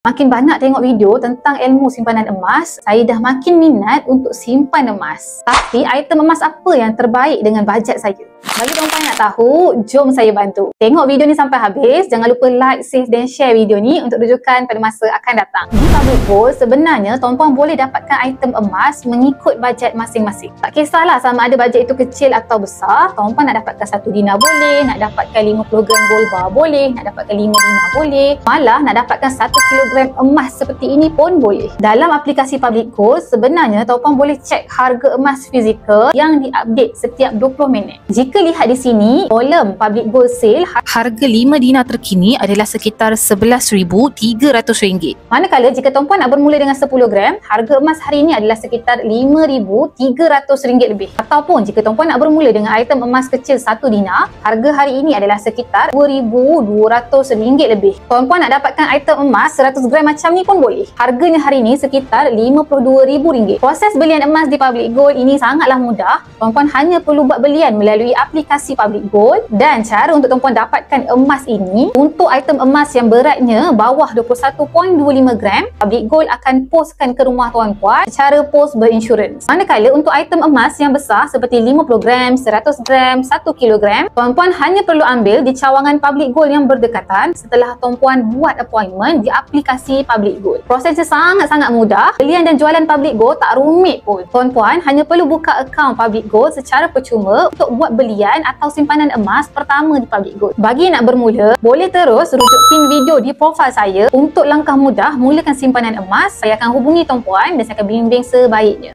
Makin banyak tengok video tentang ilmu simpanan emas, saya dah makin minat untuk simpan emas. Tapi item emas apa yang terbaik dengan bajet saya? Bagi tuan-tuan nak tahu, jom saya bantu. Tengok video ni sampai habis. Jangan lupa like, save dan share video ni untuk rujukan pada masa akan datang. Di Public Gold, sebenarnya tuan-tuan boleh dapatkan item emas mengikut bajet masing-masing. Tak kisahlah sama ada bajet itu kecil atau besar. Tuan-tuan nak dapatkan 1 dinar boleh, nak dapatkan 50 gram gold bar boleh, nak dapatkan 5 dinar boleh, malah nak dapatkan 1 kilogram emas seperti ini pun boleh. Dalam aplikasi Public Gold, sebenarnya tuan-tuan boleh cek harga emas fizikal yang diupdate setiap 20 minit. Jika lihat di sini, kolom Public Gold Sale, harga 5 dinar terkini adalah sekitar RM11,300. Manakala jika tuan-puan nak bermula dengan 10 gram, harga emas hari ini adalah sekitar RM5,300 lebih. Ataupun jika tuan-puan nak bermula dengan item emas kecil 1 dinar, harga hari ini adalah sekitar RM2,200 lebih. Tuan-puan nak dapatkan item emas 100 gram macam ni pun boleh. Harganya hari ini sekitar RM52,000. Proses belian emas di Public Gold ini sangatlah mudah. Tuan-puan hanya perlu buat belian melalui aplikasi Public Gold, dan cara untuk tuan-puan dapatkan emas ini, untuk item emas yang beratnya bawah 21.25 gram, Public Gold akan postkan ke rumah tuan-puan secara pos berinsurans. Manakala untuk item emas yang besar seperti 50 gram, 100 gram, 1 kilogram, tuan-puan hanya perlu ambil di cawangan Public Gold yang berdekatan setelah tuan-puan buat appointment di aplikasi Public Gold. Prosesnya sangat-sangat mudah. Belian dan jualan Public Gold tak rumit pun. Tuan-puan hanya perlu buka akaun Public Gold secara percuma untuk buat belian atau simpanan emas pertama di Public Gold. Bagi nak bermula, boleh terus rujuk pin video di profil saya untuk langkah mudah mulakan simpanan emas. Saya akan hubungi tuan-puan dan saya akan bimbing sebaiknya.